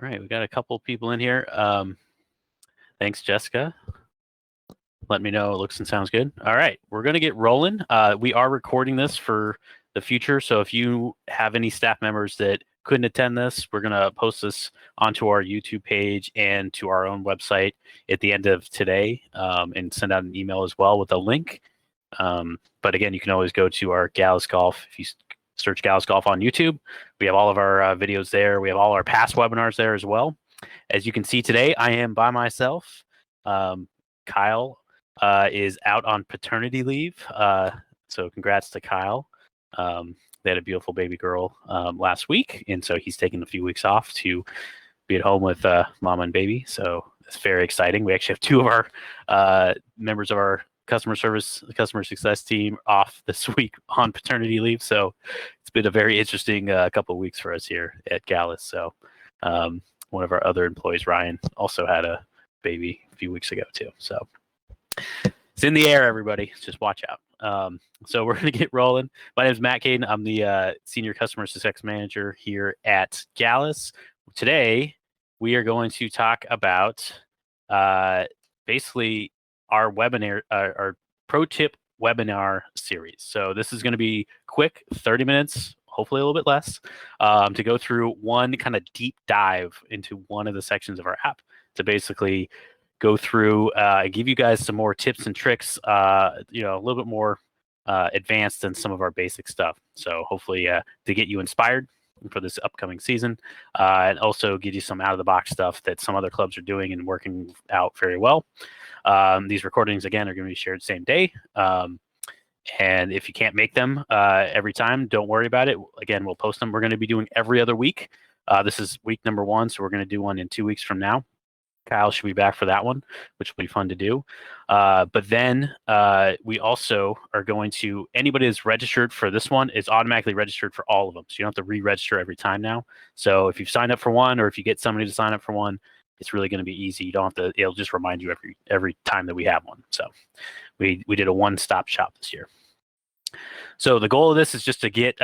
All right, we got a couple people in here. Thanks, Jessica. Let me know it looks and sounds good. All right, we're going to get rolling. We are recording this for the future, so if you have any staff members that couldn't attend this, we're going to post this onto our YouTube page and to our own website at the end of today, and send out an email as well with a link. But again, you can always go to our Gallus Golf. If you search Gallus Golf on YouTube, we have all of our videos there. We have all our past webinars there as well. As you can see today, I am by myself. Kyle is out on paternity leave. So congrats to Kyle. They had a beautiful baby girl last week, and so he's taking a few weeks off to be at home with mama and baby. So it's very exciting. We actually have two of our members of our customer success team off this week on paternity leave. So it's been a very interesting couple of weeks for us here at Gallus. So one of our other employees, Ryan, also had a baby a few weeks ago too. So it's in the air, everybody. Just watch out. So we're going to get rolling. My name is Matt Kadin. I'm the Senior Customer Success Manager here at Gallus. Today, we are going to talk about basically our webinar, our pro tip webinar series. So this is going to be quick, 30 minutes, hopefully a little bit less, to go through one kind of deep dive into one of the sections of our app to basically go through and give you guys some more tips and tricks, a little bit more advanced than some of our basic stuff. So hopefully to get you inspired for this upcoming season, and also give you some out of the box stuff that some other clubs are doing and working out very well. These recordings, again, are going to be shared same day. And if you can't make them every time, don't worry about it. Again, we'll post them. We're going to be doing every other week. This is week number 1, so we're going to do one in 2 weeks from now. Kyle should be back for that one, which will be fun to do. But then we also are going to, anybody that's registered for this one is automatically registered for all of them. So you don't have to re-register every time now. So if you've signed up for one, or if you get somebody to sign up for one, it's really going to be easy. You don't have to, it'll just remind you every time that we have one. So we did a one-stop shop this year. So the goal of this is just to get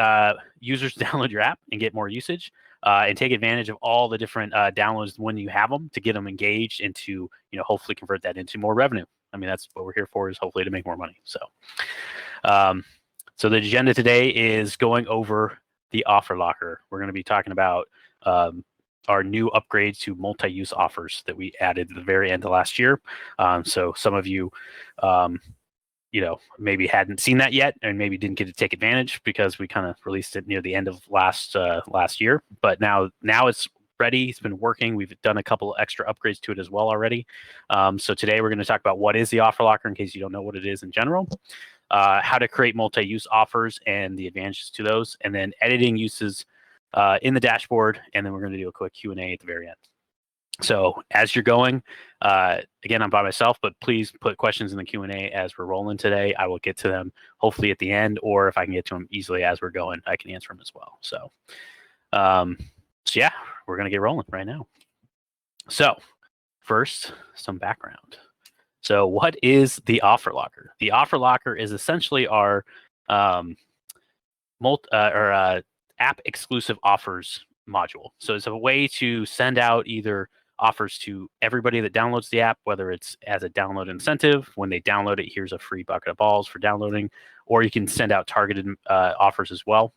users to download your app and get more usage, and take advantage of all the different downloads when you have them to get them engaged and to hopefully convert that into more revenue. I mean, that's what we're here for, is hopefully to make more money. So, so the agenda today is going over the offer locker. We're going to be talking about our new upgrades to multi-use offers that we added at the very end of last year. So some of you maybe hadn't seen that yet, and maybe didn't get to take advantage because we kind of released it near the end of last year. But now it's ready. It's been working. We've done a couple extra upgrades to it as well already. So today we're going to talk about what is the offer locker in case you don't know what it is in general, how to create multi-use offers and the advantages to those, and then editing uses in the dashboard. And then we're going to do a quick Q&A at the very end. So as you're going, again, I'm by myself, but please put questions in the Q&A as we're rolling today. I will get to them hopefully at the end, or if I can get to them easily as we're going, I can answer them as well. So, yeah, we're going to get rolling right now. So first, some background. So what is the offer locker? The offer locker is essentially our app exclusive offers module. So it's a way to send out either offers to everybody that downloads the app, whether it's as a download incentive. When they download it, here's a free bucket of balls for downloading, or you can send out targeted offers as well.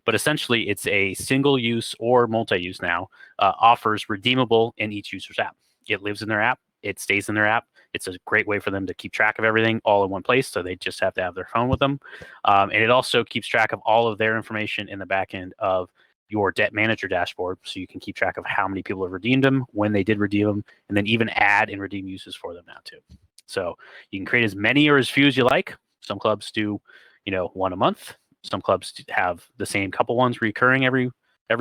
But essentially, it's a single use or multi-use now offers redeemable in each user's app. It lives in their app. It stays in their app. It's a great way for them to keep track of everything all in one place, so they just have to have their phone with them. And it also keeps track of all of their information in the back end of your debt manager dashboard, so you can keep track of how many people have redeemed them, when they did redeem them, and then even add and redeem uses for them now too. So you can create as many or as few as you like. Some clubs do, one a month. Some clubs have the same couple ones recurring every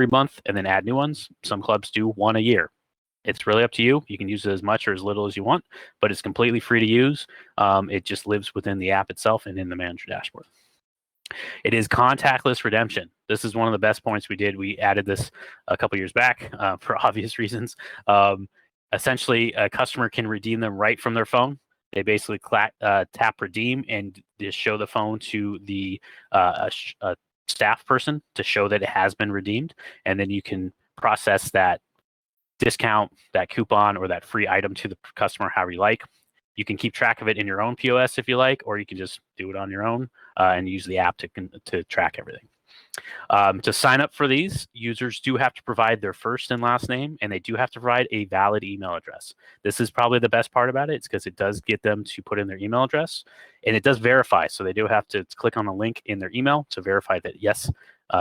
month and then add new ones. Some clubs do one a year. It's really up to you. You can use it as much or as little as you want, but it's completely free to use. It just lives within the app itself and in the manager dashboard. It is contactless redemption. This is one of the best points we did. We added this a couple years back for obvious reasons. Essentially, a customer can redeem them right from their phone. They basically tap redeem and just show the phone to the staff person to show that it has been redeemed. And then you can process that discount, that coupon, or that free item to the customer however you like. You can keep track of it in your own POS if you like, or you can just do it on your own and use the app to track everything. To sign up for these, users do have to provide their first and last name, and they do have to provide a valid email address. This is probably the best part about it. It's because it does get them to put in their email address, and it does verify. So they do have to click on a link in their email to verify that, yes,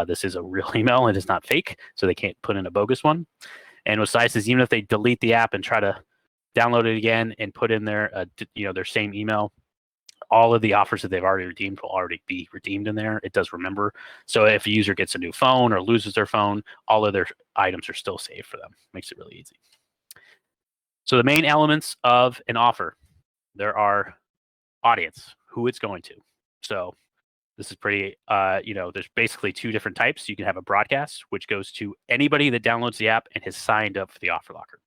this is a real email and it's not fake, so they can't put in a bogus one. And what's nice is even if they delete the app and try to download it again and put in their their same email, all of the offers that they've already redeemed will already be redeemed in there. It does remember. So if a user gets a new phone or loses their phone, all of their items are still saved for them. Makes it really easy. So the main elements of an offer, there are audience, who it's going to. So this is pretty, there's basically two different types. You can have a broadcast, which goes to anybody that downloads the app and has signed up for the offer locker.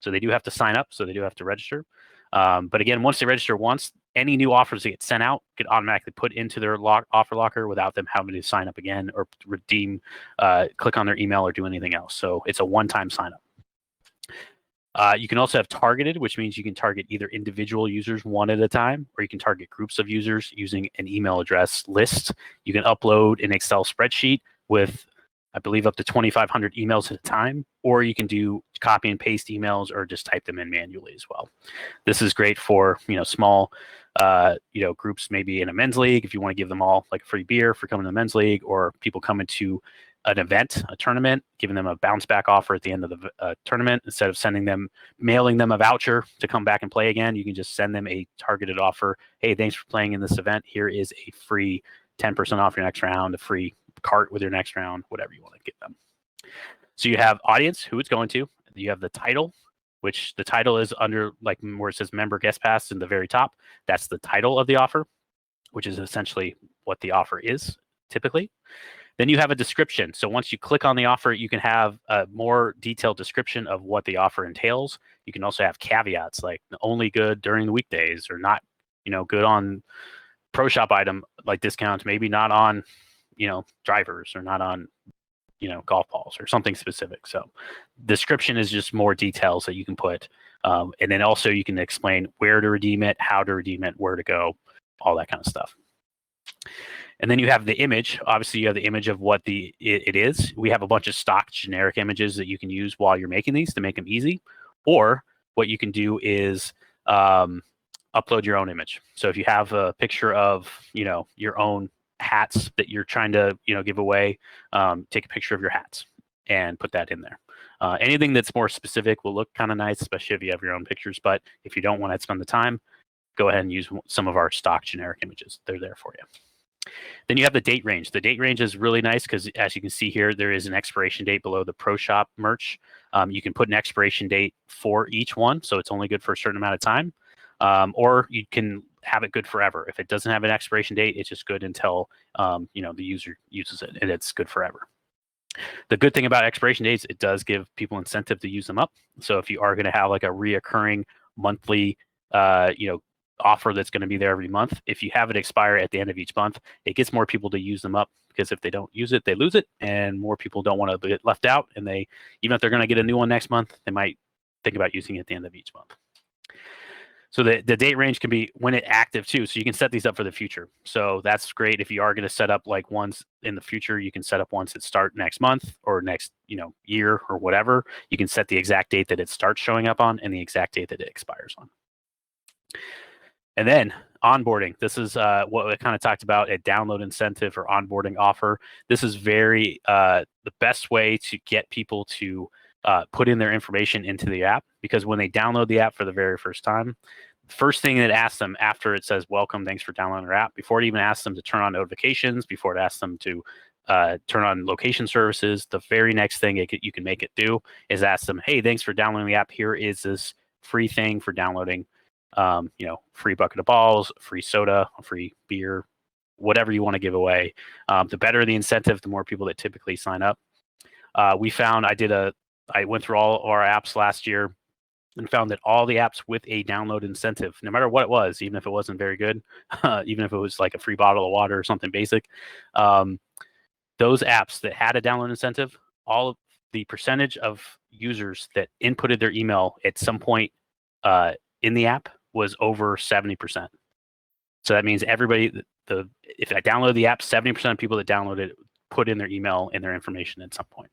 So they do have to sign up, so they do have to register. But again, once they register once, any new offers that get sent out get automatically put into their offer locker without them having to sign up again or redeem, click on their email or do anything else. So it's a one-time sign up. You can also have targeted, which means you can target either individual users one at a time, or you can target groups of users using an email address list. You can upload an Excel spreadsheet with, I believe, up to 2,500 emails at a time, or you can do copy and paste emails or just type them in manually as well. This is great for small groups, maybe in a men's league, if you want to give them all like a free beer for coming to the men's league, or people coming to an event, a tournament, giving them a bounce back offer at the end of the tournament. Instead of mailing them a voucher to come back and play again, you can just send them a targeted offer. Hey, thanks for playing in this event. Here is a free 10% off your next round, a free cart with your next round, whatever you want to give them. So you have audience, who it's going to. You have the title, which the title is under, like where it says member guest pass in the very top. That's the title of the offer, which is essentially what the offer is typically. Then you have a description. So once you click on the offer, you can have a more detailed description of what the offer entails. You can also have caveats like only good during the weekdays, or not, good on pro shop item like discounts, maybe not on, drivers, or not on, golf balls, or something specific. So description is just more details that you can put. And then also you can explain where to redeem it, how to redeem it, where to go, all that kind of stuff. And then you have the image. Obviously, you have the image of what it is. We have a bunch of stock generic images that you can use while you're making these to make them easy. Or what you can do is upload your own image. So if you have a picture of, your own hats that you're trying to, give away, take a picture of your hats and put that in there. Anything that's more specific will look kind of nice, especially if you have your own pictures. But if you don't want to spend the time, go ahead and use some of our stock generic images. They're there for you. Then you have the date range. The date range is really nice because, as you can see here, there is an expiration date below the Pro Shop merch. You can put an expiration date for each one, so it's only good for a certain amount of time. Or you can have it good forever. If it doesn't have an expiration date, it's just good until the user uses it, and it's good forever. The good thing about expiration dates, it does give people incentive to use them up. So if you are going to have like a reoccurring monthly, offer that's going to be there every month, if you have it expire at the end of each month, it gets more people to use them up, because if they don't use it, they lose it, and more people don't want to get left out, and even if they're going to get a new one next month, they might think about using it at the end of each month. So the date range can be when it's active too, so you can set these up for the future. So that's great. If you are going to set up like ones in the future, you can set up ones that start next month or next year or whatever. You can set the exact date that it starts showing up on and the exact date that it expires on. And then onboarding. This is what we kind of talked about, a download incentive or onboarding offer. This is very the best way to get people to put in their information into the app, because when they download the app for the very first time, first thing it asks them after it says, welcome, thanks for downloading our app, before it even asks them to turn on notifications, before it asks them to turn on location services, the very next thing you can make it do is ask them, hey, thanks for downloading the app. Here is this free thing for downloading. Free bucket of balls, free soda, free beer, whatever you want to give away. The better the incentive, the more people that typically sign up. We found, I went through all of our apps last year and found that all the apps with a download incentive, no matter what it was, even if it wasn't very good, even if it was like a free bottle of water or something basic, those apps that had a download incentive, all of the percentage of users that inputted their email at some point in the app was over 70%. So that means everybody, if I download the app, 70% of people that downloaded it put in their email and their information at some point.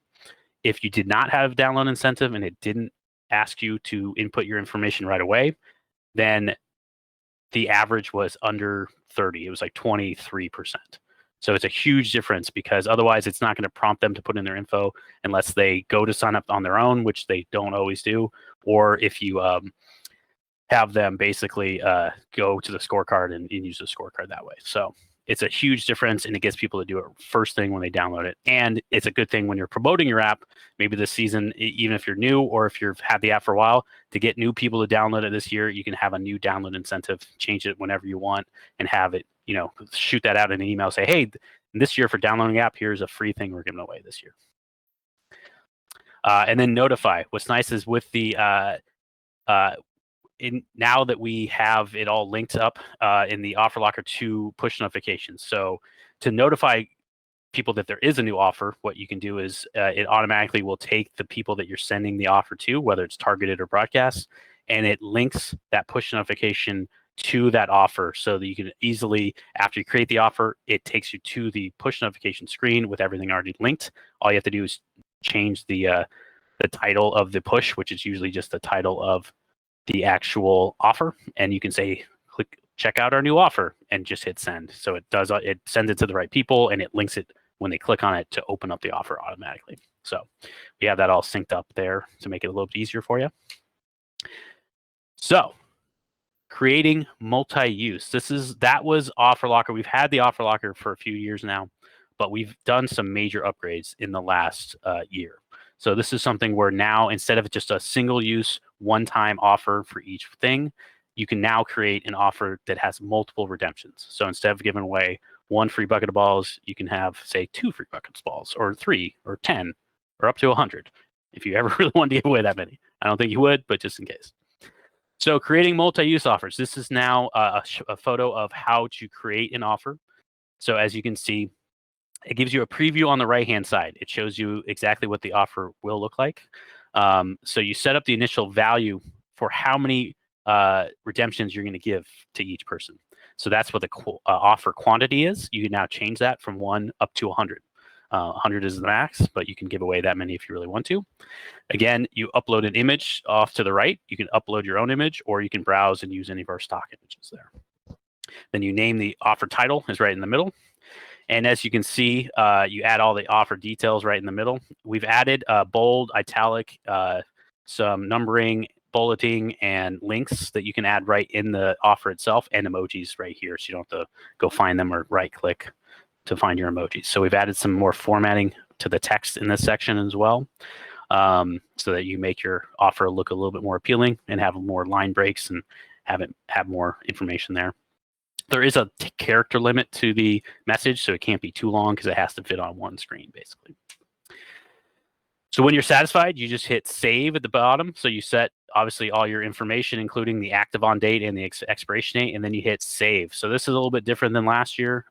If you did not have download incentive and it didn't ask you to input your information right away, then the average was under 30. It was like 23%. So it's a huge difference because otherwise it's not going to prompt them to put in their info unless they go to sign up on their own, which they don't always do, or if you have them basically go to the scorecard and use the scorecard that way. So it's a huge difference, and it gets people to do it first thing when they download it. And it's a good thing when you're promoting your app, maybe this season, even if you're new or if you've had the app for a while, to get new people to download it this year, you can have a new download incentive, change it whenever you want, and have it, shoot that out in an email, say, hey, this year for downloading the app, here's a free thing we're giving away this year. And then notify. What's nice is with the now that we have it all linked up in the offer locker to push notifications. So to notify people that there is a new offer, what you can do is it automatically will take the people that you're sending the offer to, whether it's targeted or broadcast, and it links that push notification to that offer so that you can easily, after you create the offer, it takes you to the push notification screen with everything already linked. All you have to do is change the title of the push, which is usually just the title of the actual offer, and you can say, click, check out our new offer, and just hit send. So it sends it to the right people, and it links it when they click on it to open up the offer automatically. So we have that all synced up there to make it a little bit easier for you. So creating multi-use. That was Offer Locker. We've had the Offer Locker for a few years now, but we've done some major upgrades in the last year. So this is something where now, instead of just a single use one-time offer for each thing, you can now create an offer that has multiple redemptions. So instead of giving away one free bucket of balls, you can have, say, 2 free buckets of balls, or 3, or 10, or up to 100, if you ever really wanted to give away that many. I don't think you would, but just in case. So creating multi-use offers. This is now a photo of how to create an offer. So as you can see, it gives you a preview on the right-hand side. It shows you exactly what the offer will look like. So you set up the initial value for how many redemptions you're going to give to each person. So that's what the offer quantity is. You can now change that from 1 up to 100. 100 is the max, but you can give away that many if you really want to. Again, you upload an image off to the right. You can upload your own image, or you can browse and use any of our stock images there. Then you name the offer title, is right in the middle. And as you can see, you add all the offer details right in the middle. We've added bold, italic, some numbering, bulleting, and links that you can add right in the offer itself, and emojis right here, so you don't have to go find them or right-click to find your emojis. So we've added some more formatting to the text in this section as well, so that you make your offer look a little bit more appealing and have more line breaks and have more information there. There is a character limit to the message, so it can't be too long because it has to fit on one screen, basically. So when you're satisfied, you just hit save at the bottom. So you set, obviously, all your information, including the active on date and the expiration date, and then you hit save. So this is a little bit different than last year.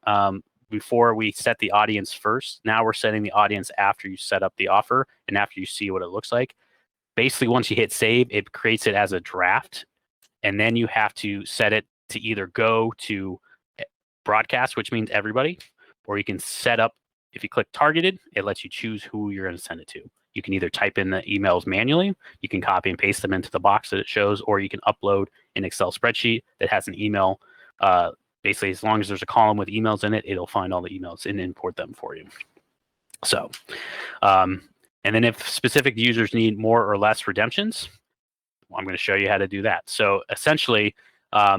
Before we set the audience first, now we're setting the audience after you set up the offer and after you see what it looks like. Basically, once you hit save, it creates it as a draft, and then you have to set it to either go to broadcast, which means everybody, or you can set up, if you click targeted, it lets you choose who you're going to send it to. You can either type in the emails manually, you can copy and paste them into the box that it shows, or you can upload an Excel spreadsheet that has an email. Basically, as long as there's a column with emails in it, it'll find all the emails and import them for you. So, and then if specific users need more or less redemptions, I'm going to show you how to do that. So essentially,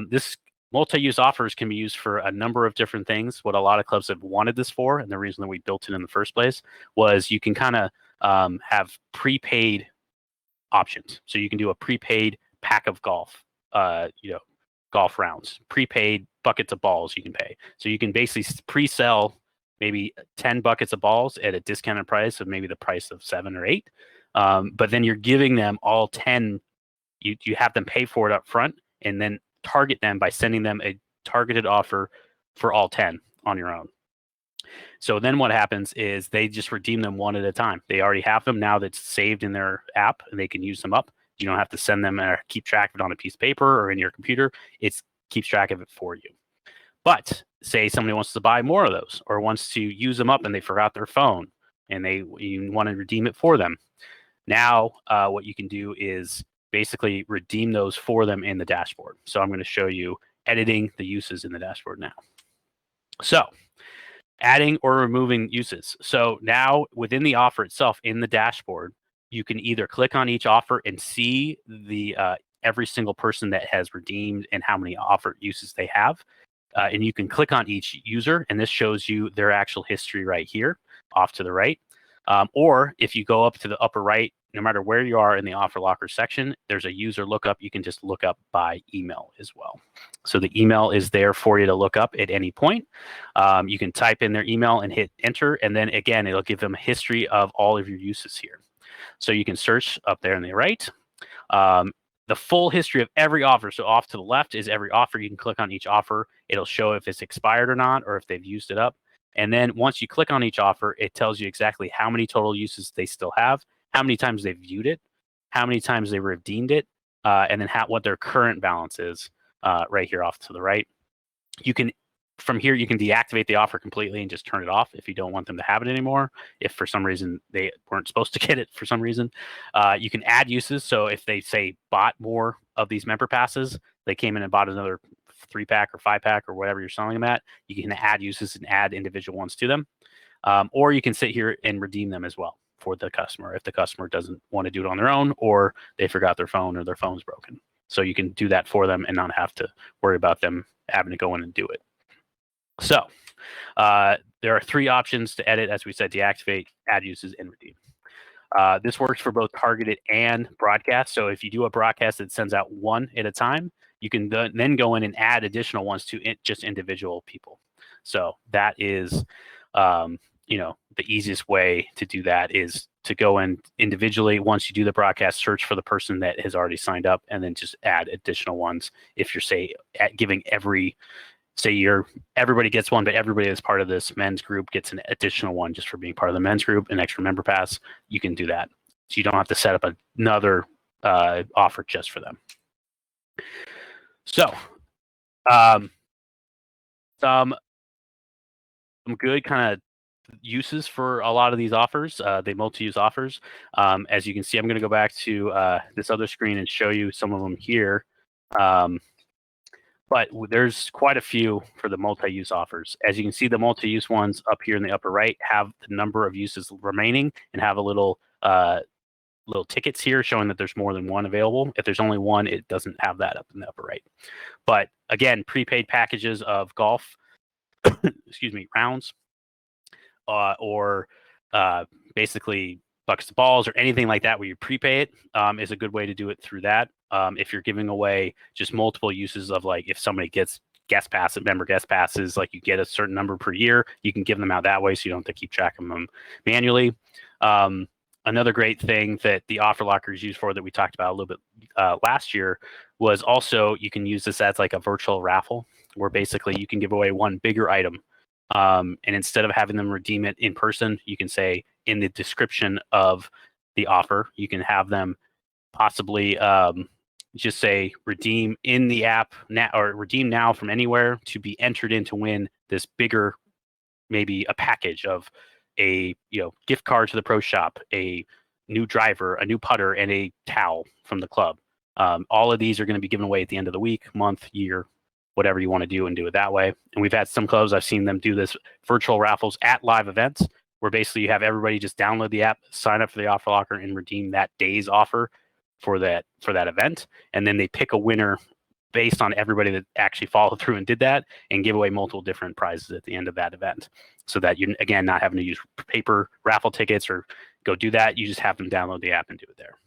this multi-use offers can be used for a number of different things. What a lot of clubs have wanted this for, and the reason that we built it in the first place, was you can kind of have prepaid options. So you can do a prepaid pack of golf, golf rounds, prepaid buckets of balls you can pay. So you can basically pre-sell maybe 10 buckets of balls at a discounted price of maybe the price of 7 or 8. But then you're giving them all 10. You have them pay for it up front, and then target them by sending them a targeted offer for all 10 on your own. So then what happens is they just redeem them one at a time. They already have them now that's saved in their app and they can use them up. You don't have to send them or keep track of it on a piece of paper or in your computer. It keeps track of it for you. But say somebody wants to buy more of those or wants to use them up and they forgot their phone and you want to redeem it for them. Now, what you can do is basically redeem those for them in the dashboard. So I'm going to show you editing the uses in the dashboard now. So adding or removing uses. So now within the offer itself in the dashboard, you can either click on each offer and see the every single person that has redeemed and how many offer uses they have. And you can click on each user, and this shows you their actual history right here, off to the right. Or if you go up to the upper right, no matter where you are in the offer locker section, there's a user lookup. You can just look up by email as well. So the email is there for you to look up at any point. You can type in their email and hit enter, and then again, it'll give them a history of all of your uses here. So you can search up there on the right. The full history of every offer. So off to the left is every offer. You can click on each offer. It'll show if it's expired or not, or if they've used it up. And then once you click on each offer, it tells you exactly how many total uses they still have, how many times they viewed it, how many times they redeemed it, and then what their current balance is right here off to the right. You can, from here, you can deactivate the offer completely and just turn it off if you don't want them to have it anymore. If for some reason they weren't supposed to get it for some reason, you can add uses. So if they say bought more of these member passes, they came in and bought another 3-pack or 5-pack or whatever you're selling them at, you can add uses and add individual ones to them. Or you can sit here and redeem them as well for the customer if the customer doesn't want to do it on their own or they forgot their phone or their phone's broken. So you can do that for them and not have to worry about them having to go in and do it. So there are 3 options to edit, as we said: deactivate, add uses, and redeem. This works for both targeted and broadcast. So if you do a broadcast that sends out one at a time, you can then go in and add additional ones to just individual people. So that is, the easiest way to do that is to go in individually. Once you do the broadcast, search for the person that has already signed up, and then just add additional ones. If you're giving everybody gets one, but everybody that's part of this men's group gets an additional one just for being part of the men's group, an extra member pass, you can do that. So you don't have to set up another offer just for them. So some good kind of uses for a lot of these offers, the multi-use offers. As you can see, I'm going to go back to this other screen and show you some of them here. But there's quite a few for the multi-use offers. As you can see, the multi-use ones up here in the upper right have the number of uses remaining and have a little tickets here showing that there's more than one available. If there's only one, it doesn't have that up in the upper right. But again, prepaid packages of golf, rounds, or basically buckets of balls or anything like that where you prepay it is a good way to do it through that. If you're giving away just multiple uses of, like, if somebody gets member guest passes, like you get a certain number per year, you can give them out that way so you don't have to keep track of them manually. Another great thing that the offer locker is used for that we talked about a little bit last year was also you can use this as like a virtual raffle where basically you can give away one bigger item. And instead of having them redeem it in person, you can say in the description of the offer, you can have them possibly just say redeem in the app now, or redeem now from anywhere to be entered in to win this bigger, maybe a package of a gift card to the pro shop, a new driver, a new putter, and a towel from the club. All of these are going to be given away at the end of the week, month, year, whatever you want to do, and do it that way. And we've had some clubs, I've seen them do this virtual raffles at live events where basically you have everybody just download the app, sign up for the offer locker, and redeem that day's offer for that event. And then they pick a winner based on everybody that actually followed through and did that, and give away multiple different prizes at the end of that event. So that you're, again, not having to use paper raffle tickets or go do that. You just have them download the app and do it there.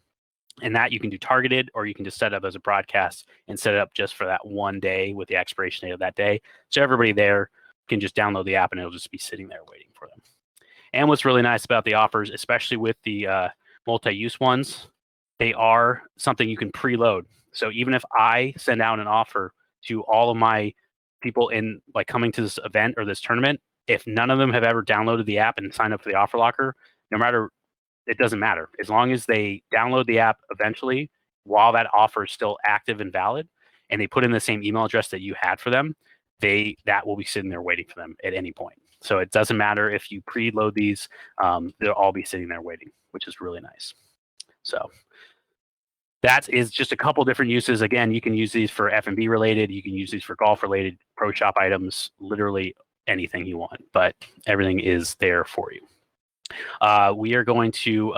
And that you can do targeted, or you can just set up as a broadcast and set it up just for that one day with the expiration date of that day. So everybody there can just download the app and it'll just be sitting there waiting for them. And what's really nice about the offers, especially with the multi-use ones, they are something you can preload. So even if I send out an offer to all of my people in, like, coming to this event or this tournament, if none of them have ever downloaded the app and signed up for the offer locker, no matter, it doesn't matter. As long as they download the app eventually while that offer is still active and valid, and they put in the same email address that you had for them, that will be sitting there waiting for them at any point. So it doesn't matter if you preload these, they'll all be sitting there waiting, which is really nice. So that is just a couple different uses. Again, you can use these for F&B related. You can use these for golf related, pro shop items, literally anything you want, but everything is there for you. We are going to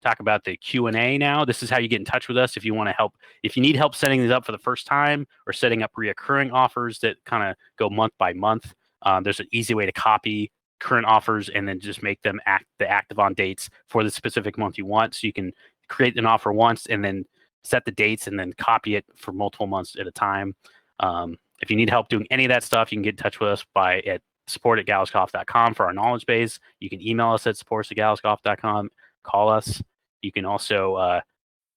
talk about the Q&A now. This is how you get in touch with us if you want to help. If you need help setting these up for the first time or setting up reoccurring offers that kind of go month by month, there's an easy way to copy current offers and then just make them the active on dates for the specific month you want. So you can create an offer once and then set the dates and then copy it for multiple months at a time. If you need help doing any of that stuff, you can get in touch with us at support@gallusgolf.com for our knowledge base. You can email us at support@gallusgolf.com, call us. You can also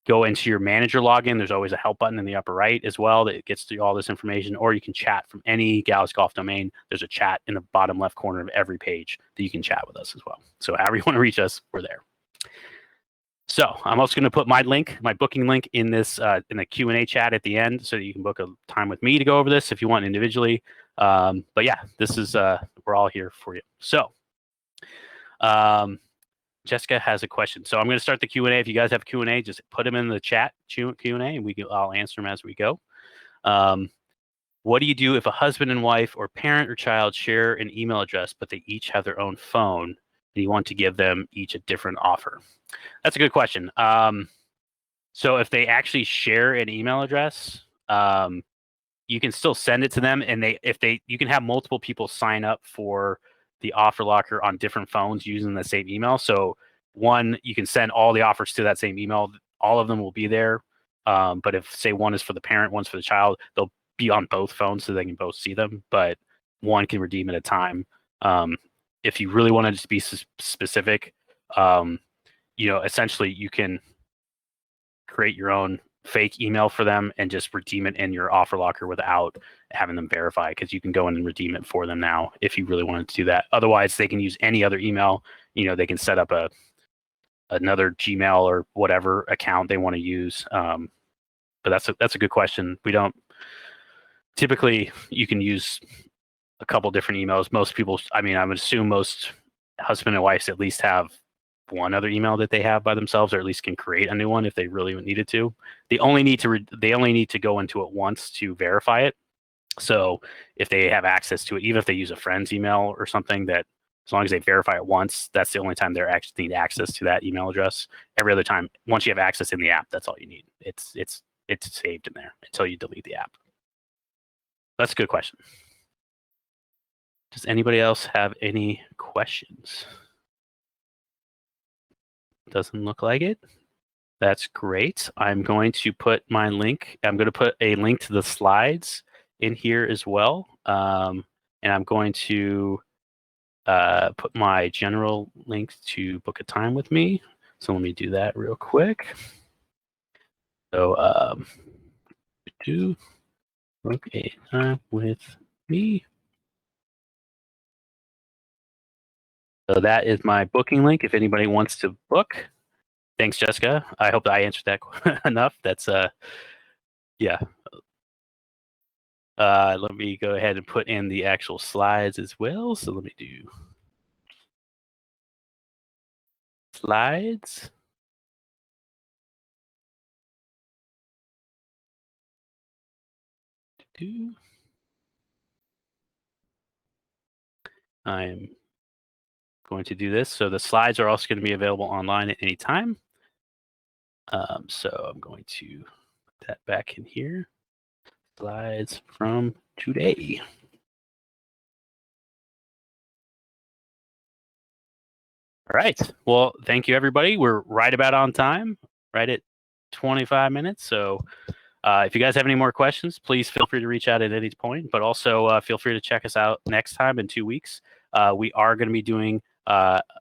go into your manager login. There's always a help button in the upper right as well that gets to all this information, or you can chat from any Gallus Golf domain. There's a chat in the bottom left corner of every page that you can chat with us as well. So however you want to reach us, we're there. So I'm also going to put my booking link in this in the Q&A chat at the end, so that you can book a time with me to go over this if you want individually. But yeah, this is we're all here for you. So Jessica has a question. So I'm going to start the Q&A. If you guys have Q&A, just put them in the chat Q&A, and I'll answer them as we go. What do you do if a husband and wife or parent or child share an email address, but they each have their own phone, and you want to give them each a different offer? That's a good question. So if they actually share an email address, you can still send it to them, and you can have multiple people sign up for the offer locker on different phones using the same email. So you can send all the offers to that same email. All of them will be there. But if, say, one is for the parent, one's for the child, they'll be on both phones so they can both see them, but one can redeem at a time. If you really want to be specific, essentially you can create your own fake email for them and just redeem it in your offer locker without having them verify, because you can go in and redeem it for them now if you really wanted to do that. Otherwise, they can use any other email. They can set up another Gmail or whatever account they want to use. But that's a good question. We don't typically, you can use a couple different emails. Most people, I would assume most husband and wives at least have one other email that they have by themselves, or at least can create a new one if they really needed to. They only need to go into it once to verify it. So if they have access to it, even if they use a friend's email or something, that as long as they verify it once, that's the only time they actually need access to that email address. Every other time, once you have access in the app, that's all you need. It's saved in there until you delete the app. That's a good question. Does anybody else have any questions? Doesn't look like it. That's great. I'm going to put my link. I'm going to put a link to the slides in here as well. And I'm going to put my general link to book a time with me. So let me do that real quick. So do book a time with me. So that is my booking link if anybody wants to book. Thanks, Jessica. I hope that I answered that enough. That's yeah. Let me go ahead and put in the actual slides as well. So let me do slides. I'm going to do this. So the slides are also going to be available online at any time. So I'm going to put that back in here. Slides from today. All right. Well, thank you, everybody. We're right about on time, right at 25 minutes. So if you guys have any more questions, please feel free to reach out at any point, but also feel free to check us out next time in 2 weeks. We are going to be doing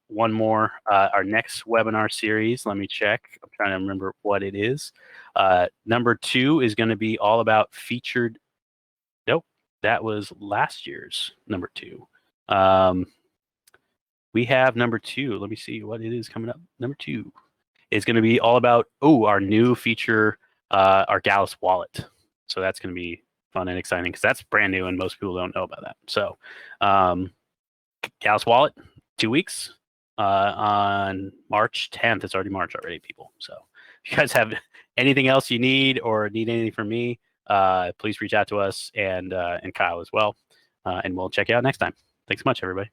one more, our next webinar series. Let me check. I'm trying to remember what it is. Number 2 is going to be all about featured. Nope, that was last year's number 2. We have number 2. Let me see what it is coming up. Number 2 is going to be all about our new feature, our Gallus wallet. So that's going to be fun and exciting because that's brand new and most people don't know about that. So Gallus wallet, 2 weeks on March 10th. It's already March already, people. So if you guys have anything else you need or need anything from me, please reach out to us and Kyle as well. And we'll check you out next time. Thanks so much, everybody.